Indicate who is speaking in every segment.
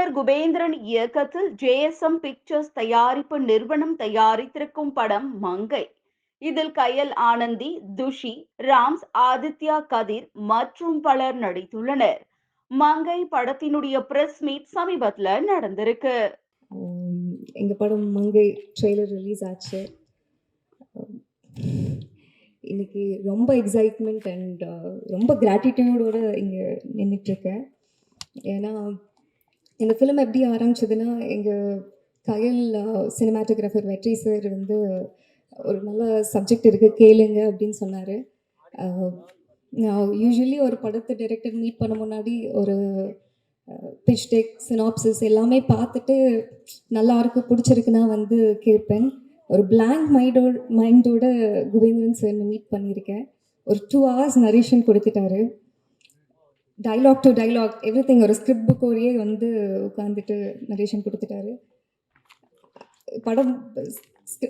Speaker 1: இயக்குனர் குபேந்திரன் இயக்கத்தில் JSM pictures தயாரிப்பு நிறுவனம் தயாரித்திருக்கும் படம் மங்கை. இதில் கயல் ஆனந்தி, துஷி, ராம்ஸ், ஆதித்யா கதிர் மற்றும் பலர் நடித்துள்ளனர். மங்கை படத்தினுடைய பிரஸ் மீட் சமீபத்துல நடந்திருக்கு.
Speaker 2: எங்கள் படம் மங்கை ட்ரெய்லர் ரிலீஸ் ஆச்சு. இன்னைக்கு ரொம்ப எக்ஸைட்மெண்ட் அண்ட் ரொம்ப கிராட்டிடியூடோடு இங்கே நின்றுட்டுருக்கேன். ஏன்னா இந்த ஃபிலிம் எப்படி ஆரம்பிச்சதுன்னா, எங்கள் கயல் சினிமாட்டோகிராஃபர் வெற்றி சார் வந்து ஒரு நல்ல சப்ஜெக்ட் இருக்குது கேளுங்க அப்படின்னு சொன்னார். நான் யூஸ்வலி ஒரு படத்தை டைரக்டர் மீட் பண்ண முன்னாடி ஒரு பிச் டெக் சினாப்சிஸ் எல்லாமே பார்த்துட்டு நல்லா இருக்கு பிடிச்சிருக்குன்னா வந்து கேட்பேன். ஒரு பிளாங்க் மைண்டோட குபேந்திரன் சார் மீட் பண்ணியிருக்கேன். ஒரு 2 hours நரேஷன் கொடுத்துட்டாரு. Dialogue to dialogue every thing ஒரு ஸ்கிரிப்ட் புக்கோடையே வந்து உட்காந்துட்டு நரேஷன் கொடுத்துட்டாரு. படம்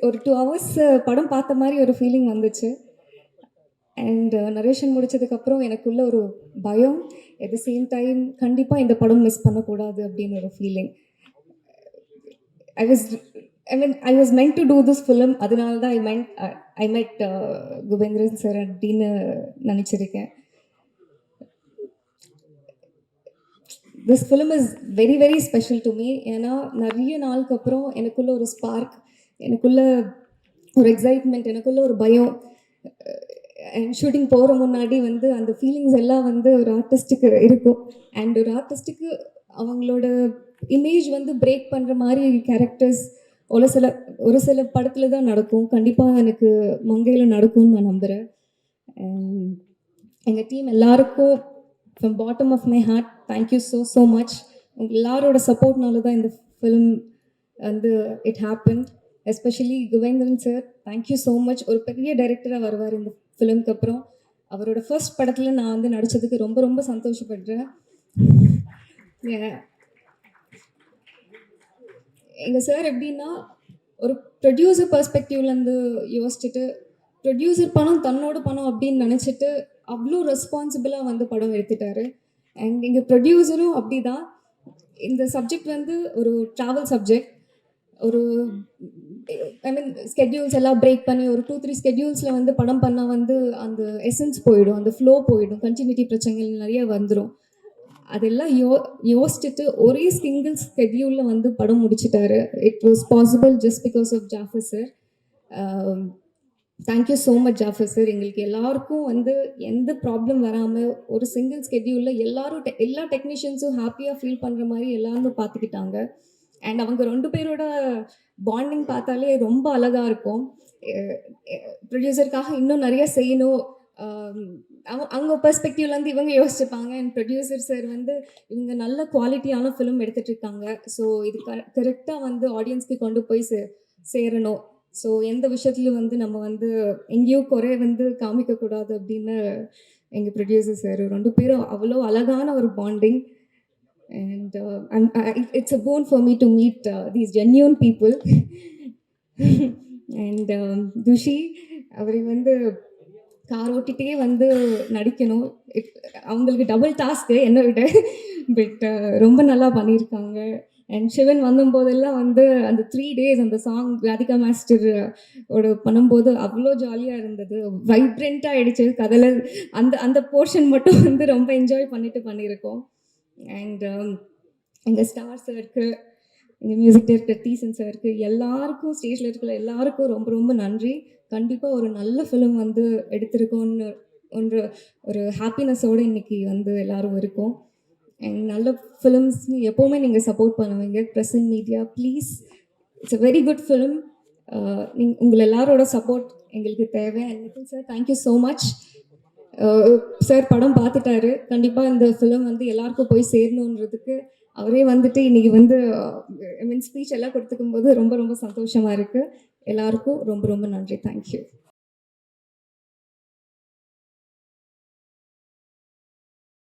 Speaker 2: ஒரு 2 hours படம் பார்த்த மாதிரி ஒரு ஃபீலிங் வந்துச்சு. அண்ட் நரேஷன் முடித்ததுக்கப்புறம் எனக்குள்ள ஒரு பயம், அட் த சேம் டைம் கண்டிப்பாக இந்த படம் மிஸ் பண்ணக்கூடாது அப்படின்னு ஒரு feeling. I was meant to do this film. அதனால தான் ஐ மெட் குபேந்திரன் சார் அப்படின்னு நினச்சிருக்கேன். This film is very very special to me. ஏன்னா நிறைய நாளுக்கு அப்புறம் எனக்குள்ள ஒரு ஸ்பார்க், எனக்குள்ள ஒரு எக்ஸைட்மெண்ட், எனக்குள்ள ஒரு பயம். அண்ட் ஷூட்டிங் போகிற முன்னாடி வந்து அந்த ஃபீலிங்ஸ் எல்லாம் வந்து ஒரு ஆர்டிஸ்ட்டுக்கு இருக்கும். அண்ட் ஒரு ஆர்டிஸ்ட்டுக்கு அவங்களோட இமேஜ் வந்து பிரேக் பண்ணுற மாதிரி கேரக்டர்ஸ் ஒரு சில படத்தில் தான் நடக்கும். கண்டிப்பாக எனக்கு மங்கையில் நடக்கும்னு நான் நம்புகிறேன். அண்ட் எங்கள் டீம் எல்லாருக்கும் from bottom of my heart thank you so much. உங்கள் எல்லாரோட சப்போர்ட்னால தான் இந்த ஃபிலிம் வந்து it happen. Especially Kubendran sir, thank you so much. ஒரு பெரிய டைரக்டராக வருவார் இந்த ஃபிலிம்க்கு அப்புறம். அவரோட ஃபர்ஸ்ட் படத்தில் நான் வந்து நடித்ததுக்கு ரொம்ப ரொம்ப சந்தோஷப்படுறேன். எங்கள் சார் எப்படின்னா, ஒரு ப்ரொடியூசர் பர்ஸ்பெக்டிவ்லேருந்து யோசிச்சுட்டு, ப்ரொடியூசர் பணம் தன்னோட பணம் அப்படின்னு நினச்சிட்டு அவ்வளோ ரெஸ்பான்சிபிளாக வந்து படம் எடுத்துட்டாரு. அண்ட் எங்கள் ப்ரொடியூசரும் அப்படி தான். இந்த சப்ஜெக்ட் வந்து ஒரு ட்ராவல் சப்ஜெக்ட். ஒரு ஸ்கெட்யூல்ஸ் எல்லாம் பிரேக் பண்ணி ஒரு 2-3 ஸ்கெட்யூல்ஸில் வந்து படம் பண்ணால் வந்து அந்த எசன்ஸ் போயிடும், அந்த ஃப்ளோ போயிடும், கண்டினியூட்டி பிரச்சனைகள் நிறைய வந்துடும். அதெல்லாம் யோசிச்சுட்டு ஒரே சிங்கிள் ஸ்கெட்யூலில் வந்து படம் முடிச்சிட்டாரு. It was possible just because of Jaffer sir. Thank you so much Jaffer sir. எங்களுக்கு எல்லாருக்கும் வந்து எந்த ப்ராப்ளம் வராமல் ஒரு சிங்கிள் ஸ்கெட்யூலில் எல்லா டெக்னீஷியன்ஸும் ஹாப்பியாக ஃபீல் பண்ணுற மாதிரி எல்லாரும் பார்த்துக்கிட்டாங்க. அண்ட் அவங்க 2 பேரோட பாண்டிங் பார்த்தாலே ரொம்ப அழகாக இருக்கும். ப்ரொடியூசருக்காக இன்னும் நிறைய செய்யணும், அவங்க பெர்ஸ்பெக்டிவ்லேருந்து இவங்க யோசிச்சுப்பாங்க. அண்ட் ப்ரொடியூசர் சார் வந்து இவங்க நல்ல குவாலிட்டியான ஃபிலிம் எடுத்துகிட்டு இருக்காங்க, ஸோ இது கரெக்டாக வந்து ஆடியன்ஸ்க்கு கொண்டு போய் சேரணும். ஸோ எந்த விஷயத்துலையும் வந்து நம்ம வந்து எங்கேயும் குறை வந்து காமிக்கக்கூடாது அப்படின்னு எங்கள் ப்ரொடியூசர் சார் 2 பேரும் அவ்வளோ அழகான ஒரு bonding. And it's a boon for me to meet these genuine people. And Thushi அவரை வந்து கார் ஓட்டிகிட்டே வந்து நடிக்கணும். அவங்களுக்கு டபுள் டாஸ்க்கு என்னை விட, பட் ரொம்ப நல்லா பண்ணியிருக்காங்க. அண்ட் சிவன் வந்தபோதெல்லாம் வந்து அந்த 3 days அந்த சாங் ராதிகா மாஸ்டர் ஓட பண்ணும்போது அவ்வளோ ஜாலியாக இருந்தது, வைப்ரண்ட்டாக ஆகிடுச்சு கதையில். அந்த போர்ஷன் மட்டும் வந்து ரொம்ப என்ஜாய் பண்ணியிருக்கோம். அண்ட் எங்கள் ஸ்டார் சாருக்கு, எங்கள் மியூசிக் டைரக்டர் தீசன் சாருக்கு, எல்லாருக்கும் ஸ்டேஜில் இருக்கிற எல்லாருக்கும் ரொம்ப ரொம்ப நன்றி. கண்டிப்பாக ஒரு நல்ல ஃபிலிம் வந்து எடுத்திருக்கோன்னு ஒரு ஹாப்பினஸோடு இன்றைக்கி வந்து எல்லோரும் இருக்கோம். அண்ட் நல்ல ஃபிலிம்ஸ்னு எப்போவுமே நீங்கள் சப்போர்ட் பண்ணுவீங்க. Press and media please, it's a very good film. உங்கள் எல்லாரோட சப்போர்ட் எங்களுக்கு தேவை. And Nitin sir, thank you so much. Sir படம் பார்த்துட்டாரு. கண்டிப்பாக இந்த ஃபிலிம் வந்து எல்லாருக்கும் போய் சேரணுன்றதுக்கு அவரே வந்துட்டு இன்றைக்கி வந்து ஸ்பீச் எல்லாம் கொடுத்துக்கும் போது ரொம்ப ரொம்ப சந்தோஷமாக இருக்குது. எல்லாருக்கும் ரொம்ப ரொம்ப நன்றி. தேங்க்யூ.